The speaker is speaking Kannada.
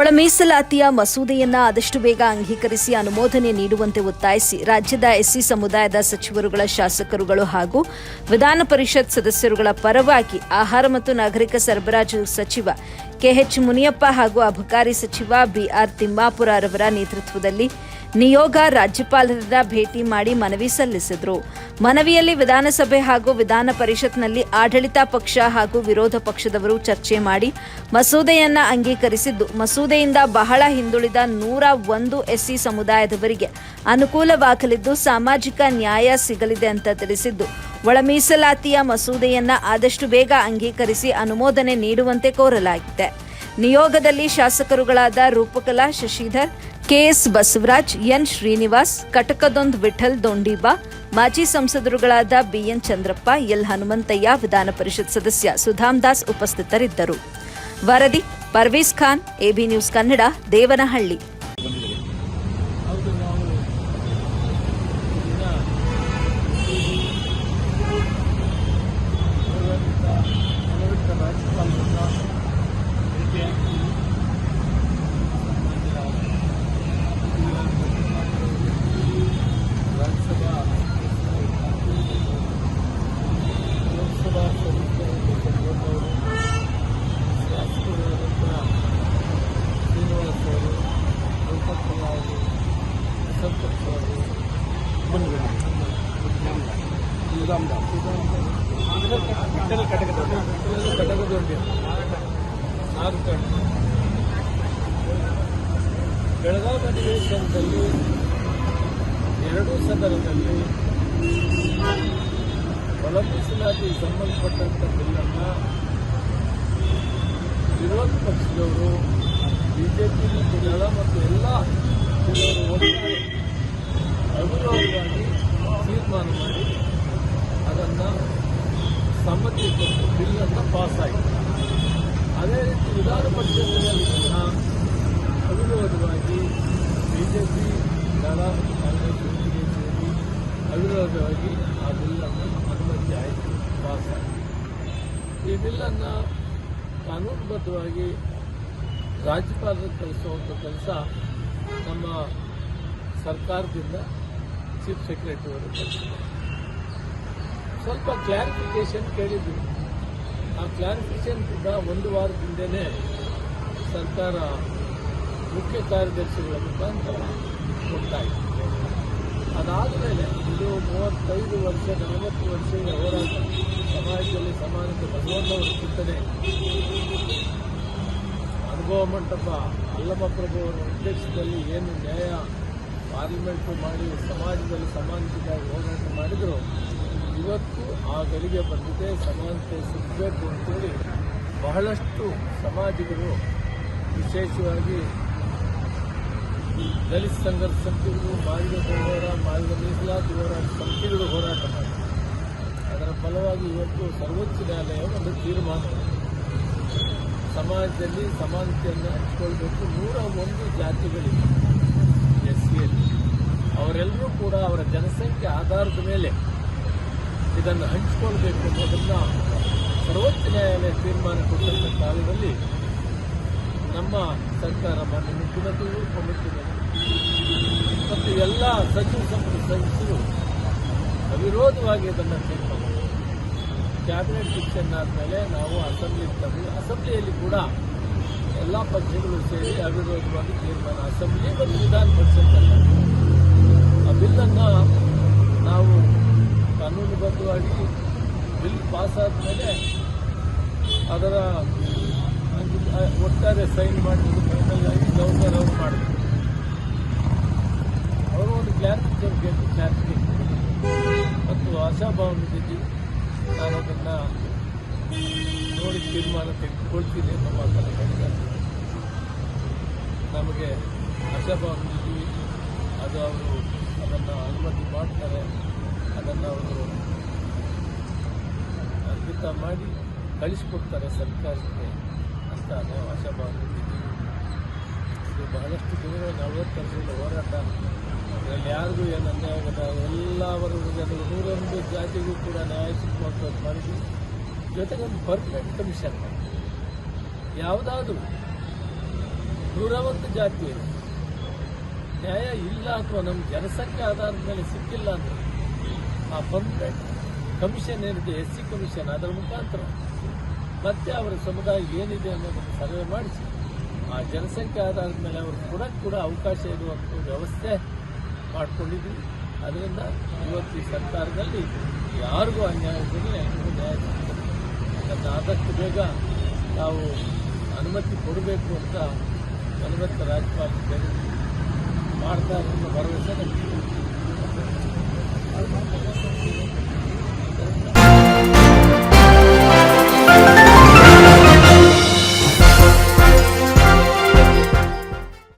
ಒಳ ಮೀಸಲಾತಿಯ ಮಸೂದೆಯನ್ನ ಆದಷ್ಟು ಬೇಗ ಅಂಗೀಕರಿಸಿ ಅನುಮೋದನೆ ನೀಡುವಂತೆ ಒತ್ತಾಯಿಸಿ ರಾಜ್ಯದ ಎಸ್ಸಿ ಸಮುದಾಯದ ಸಚಿವರುಗಳ ಶಾಸಕರುಗಳು ಹಾಗೂ ವಿಧಾನ ಪರಿಷತ್ ಸದಸ್ಯರುಗಳ ಪರವಾಗಿ ಆಹಾರ ಮತ್ತು ನಾಗರಿಕ ಸರಬರಾಜು ಸಚಿವ ಕೆಎಚ್ ಮುನಿಯಪ್ಪ ಹಾಗೂ ಅಬಕಾರಿ ಸಚಿವ ಬಿಆರ್ ತಿಮ್ಮಾಪುರರವರ ನೇತೃತ್ವದಲ್ಲಿ ನಿಯೋಗ ರಾಜ್ಯಪಾಲರನ್ನ ಭೇಟಿ ಮಾಡಿ ಮನವಿ ಸಲ್ಲಿಸಿದರು. ಮನವಿಯಲ್ಲಿ ವಿಧಾನಸಭೆ ಹಾಗೂ ವಿಧಾನ ಪರಿಷತ್ನಲ್ಲಿ ಆಡಳಿತ ಪಕ್ಷ ಹಾಗೂ ವಿರೋಧ ಪಕ್ಷದವರು ಚರ್ಚೆ ಮಾಡಿ ಮಸೂದೆಯನ್ನ ಅಂಗೀಕರಿಸಿದ್ದು, ಮಸೂದೆಯಿಂದ ಬಹಳ ಹಿಂದುಳಿದ 101 ಎಸ್ಸಿ ಸಮುದಾಯದವರಿಗೆ ಅನುಕೂಲವಾಗಲಿದ್ದು ಸಾಮಾಜಿಕ ನ್ಯಾಯ ಸಿಗಲಿದೆ ಅಂತ ತಿಳಿಸಿದ್ದು, ಒಳ ಮೀಸಲಾತಿಯ ಮಸೂದೆಯನ್ನ ಆದಷ್ಟು ಬೇಗ ಅಂಗೀಕರಿಸಿ ಅನುಮೋದನೆ ನೀಡುವಂತೆ ಕೋರಲಾಗಿದೆ. ನಿಯೋಗದಲ್ಲಿ ಶಾಸಕರುಗಳಾದ ರೂಪಕಲಾ ಶಶಿಧರ್, ಕೆಎಸ್ ಬಸವರಾಜ್, ಎನ್ ಶ್ರೀನಿವಾಸ್, ಕಟಕದೊಂದ್ ವಿಠಲ್ ದೊಂಡಿಬಾ, ಮಾಜಿ ಸಂಸದರುಗಳಾದ ಬಿಎನ್ ಚಂದ್ರಪ್ಪ, ಎಲ್ ಹನುಮಂತಯ್ಯ, ವಿಧಾನ ಪರಿಷತ್ ಸದಸ್ಯ ಸುಧಾಮದಾಸ್ ಉಪಸ್ಥಿತರಿದ್ದರು. ವರದಿ ಪರ್ವೀಸ್ ಖಾನ್, ಎಬಿ ನ್ಯೂಸ್ ಕನ್ನಡ, ದೇವನಹಳ್ಳಿ. ಬೆಳಗಾವಿ ಅಧಿವೇಶನದಲ್ಲಿ ಎರಡೂ ಸದನದಲ್ಲಿ ಒಳ ಮೀಸಲಾತಿ ಸಂಬಂಧಪಟ್ಟಂಥ ಬಿಲ್ಲನ್ನು ವಿರೋಧ ಪಕ್ಷದವರು ಬಿಜೆಪಿ ಮತ್ತು ದಳ ಮತ್ತು ಎಲ್ಲ ಒಟ್ಟಾಗಿ ಅವಿರೋಧವಾಗಿ ತೀರ್ಮಾನ ಮಾಡಿ ಅದನ್ನು ಸಮ್ಮತಿ ಕೊಟ್ಟು ಬಿಲ್ಲನ್ನು ಪಾಸ್ ಆಯಿತು. ಅದೇ ರೀತಿ ವಿಧಾನ ಪರಿಷತ್ತಿನಲ್ಲಿ ಸಹ ಅವಿರೋಧವಾಗಿ ಬಿಜೆಪಿ ದಳ ಮತ್ತು ಕಾಂಗ್ರೆಸ್ ಒಟ್ಟಿಗೆ ಸೇರಿ ಅವಿರೋಧವಾಗಿ ಆ ಬಿಲ್ಲನ್ನು ಅನುಮತಿ ಆಯಿತು, ಪಾಸ್ ಆಯಿತು. ಈ ಬಿಲ್ಲನ್ನು ಕಾನೂನುಬದ್ಧವಾಗಿ ರಾಜ್ಯಪಾಲರಿಗೆ ಕಳಿಸುವಂಥ ಕೆಲಸ ನಮ್ಮ ಸರ್ಕಾರದಿಂದ ಚೀಫ್ ಸೆಕ್ರೆಟರಿ ಅವರು ಕಳಿಸಿದ್ದಾರೆ. ಸ್ವಲ್ಪ ಕ್ಲಾರಿಫಿಕೇಶನ್ ಕೇಳಿದ್ವಿ. ಆ ಕ್ಲಾರಿಫಿಕೇಶನ್ ಕೂಡ ಒಂದು ವಾರದ ಹಿಂದೆಯೇ ಸರ್ಕಾರ ಮುಖ್ಯ ಕಾರ್ಯದರ್ಶಿಗಳ ಮುಖಾಂತರ ಕೊಟ್ಟಾಯಿತು. ಅದಾದ ಮೇಲೆ ಇದು 35 ವರ್ಷ 40 ವರ್ಷದ ಹೋರಾಟ, ಸಮಾಜದಲ್ಲಿ ಸಮಾನತೆ ಬಸವಣ್ಣವರ ಚಿಂತನೆ, ಅನುಭವ ಮಂಟಪ ಅಲ್ಲಮಪ್ರಭು ಅವರ ಅಧ್ಯಕ್ಷದಲ್ಲಿ ಏನು ನ್ಯಾಯ ಪಾರ್ಲಿಮೆಂಟ್ ಮಾಡಿ ಸಮಾಜದಲ್ಲಿ ಸಮಾನತೆಗಾಗಿ ಹೋರಾಟ ಮಾಡಿದ್ರು, ಇವತ್ತು ಆ ಗಳಿಗೆ ಬಂದಿದೆ. ಸಮಾನತೆ ಸಿಗಬೇಕು ಅಂತೇಳಿ ಬಹಳಷ್ಟು ಸಮಾಜಿಗರು, ವಿಶೇಷವಾಗಿ ದಲಿತ ಸಂಘರ್ಷ ಸಮಿತಿಗಳು, ಮಾದಿಗ ಹೋರಾಟ, ಮಾದಿಗ ಮೀಸಲಾತಿ ಹೋರಾಟ ಸಮಿತಿಗಳು ಹೋರಾಟ ಮಾಡಿ ಅದರ ಫಲವಾಗಿ ಇವತ್ತು ಸರ್ವೋಚ್ಚ ನ್ಯಾಯಾಲಯ ಒಂದು ತೀರ್ಮಾನ, ಸಮಾಜದಲ್ಲಿ ಸಮಾನತೆಯನ್ನು ಹಂಚಿಕೊಳ್ಬೇಕು. 101 ಜಾತಿಗಳಿವೆ ಎಸ್ಸಿಯಲ್ಲಿ, ಅವರೆಲ್ಲರೂ ಕೂಡ ಅವರ ಜನಸಂಖ್ಯೆ ಆಧಾರದ ಮೇಲೆ ಇದನ್ನು ಹಂಚಿಕೊಳ್ಬೇಕು ಅನ್ನೋದನ್ನು ಸರ್ವೋಚ್ಚ ನ್ಯಾಯಾಲಯ ತೀರ್ಮಾನ ಕೊಟ್ಟಂಥ ಕಾಲದಲ್ಲಿ ನಮ್ಮ ಸರ್ಕಾರ, ಮಾನ್ಯ ಮುಖ್ಯಮಂತ್ರಿಗಳು, ಉಪಮುಖ್ಯಮಂತ್ರಿ ಮತ್ತು ಎಲ್ಲ ಸಚಿವ ಸಂಪುಟ ಸದಸ್ಯರು ಅವಿರೋಧವಾಗಿ ಅದನ್ನು ತೀರ್ಮಾನ ಕ್ಯಾಬಿನೆಟ್ ಡಿಸಿಷನ್ ಆದಮೇಲೆ ನಾವು ಅಸೆಂಬ್ಲಿಯಲ್ಲಿ ಕೂಡ ಎಲ್ಲ ಪಕ್ಷಗಳು ಸೇರಿ ಅವಿರೋಧವಾಗಿ ತೀರ್ಮಾನ, ಅಸೆಂಬ್ಲಿ ಮತ್ತು ವಿಧಾನ ಪರಿಷತ್ತಲ್ಲಿ ಆ ಬಿಲ್ಲನ್ನು ನಾವು ಕಾನೂನುಬದ್ಧವಾಗಿ ಬಿಲ್ ಪಾಸ್ ಆದಮೇಲೆ ಅದರ ಒಟ್ಟಾರೆ ಸೈನ್ ಮಾಡಿದ್ದು ಫೈನಲ್ ಆಗಿ ಗವರ್ನರ್ ಅವರು ಮಾಡಿದ್ರು. ಅವರು ಒಂದು ಕ್ಲಾರಿಫಿಕೇಶನ್ ಮತ್ತು ಆಶಾಭಾವನೆಯಲ್ಲಿ ನಾನು ಅದನ್ನು ನೋಡಿ ತೀರ್ಮಾನ ತೆಗೆದುಕೊಳ್ತೀನಿ ಅನ್ನೋ ಮಾತನ್ನು ಹೇಳಿದ್ದಾರೆ. ನಮಗೆ ಆಶಾಭಾವನೆಯಲ್ಲಿ ಅದು ಅವರು ಅದನ್ನು ಅನುಮತಿ ಮಾಡ್ತಾರೆ, ಅದನ್ನು ಅವರು ಅರ್ಪಿತ ಮಾಡಿ ಕಳಿಸಿಕೊಡ್ತಾರೆ ಸರ್ಕಾರಕ್ಕೆ ಅಂತ ನಾವು ಆಶಾಭಾವನೆಯಿದ್ದೀವಿ. ಇದು ಬಹಳಷ್ಟು ದಿನಗಳ 40 ವರ್ಷದ ಹೋರಾಟ. ಅದರಲ್ಲಿ ಯಾರಿಗೂ ಏನು ಅನ್ಯಾಯ ಆಗಲ್ಲ. ಎಲ್ಲ ವರ್ಗದ 101 ಜಾತಿಗೂ ಕೂಡ ನ್ಯಾಯ ಸಿಕ್ಕುವಂಥದ್ದು ಮಾಡಿದ್ವಿ. ಜೊತೆಗೆ ಒಂದು ಪರ್ಮನೆಂಟ್ ಕಮಿಷನ್ ಯಾವುದಾದ್ರೂ 101 ಜಾತಿ ಇದೆ. ನ್ಯಾಯ ಇಲ್ಲ ಅಥವಾ ನಮ್ಮ ಜನಸಂಖ್ಯೆ ಆಧಾರದ ಮೇಲೆ ಸಿಕ್ಕಿಲ್ಲ ಅಂದರೆ ಆ ಪರ್ಮನೆಂಟ್ ಕಮಿಷನ್ ಏನಿದೆ SC ಕಮಿಷನ್, ಅದರ ಮುಖಾಂತರ ಮತ್ತೆ ಅವರ ಸಮುದಾಯ ಏನಿದೆ ಅನ್ನೋದನ್ನು ಸರ್ವೆ ಮಾಡಿಸಿ ಆ ಜನಸಂಖ್ಯೆ ಆಧಾರದ ಮೇಲೆ ಅವರು ಕೊಡೋಕ್ಕೆ ಕೂಡ ಅವಕಾಶ ಇರುವಂಥ ವ್ಯವಸ್ಥೆ ಮಾಡಿಕೊಂಡಿದ್ವಿ. ಅದರಿಂದ ಇವತ್ತು ಈ ಸರ್ಕಾರದಲ್ಲಿ ಯಾರಿಗೂ ಅನ್ಯಾಯದಲ್ಲಿ ಎಲ್ರಿಗೂ ನ್ಯಾಯ ಸಿಗ್ತದೆ. ಅದನ್ನು ಆದಷ್ಟು ಬೇಗ ನಾವು ಅನುಮತಿ ಕೊಡಬೇಕು ಅಂತ ಮನವತ್ತು ರಾಜ್ಯಪಾಲರು ಮಾಡ್ತಾರೆ ಅನ್ನೋ ಭರವಸೆ ನಮಗೆ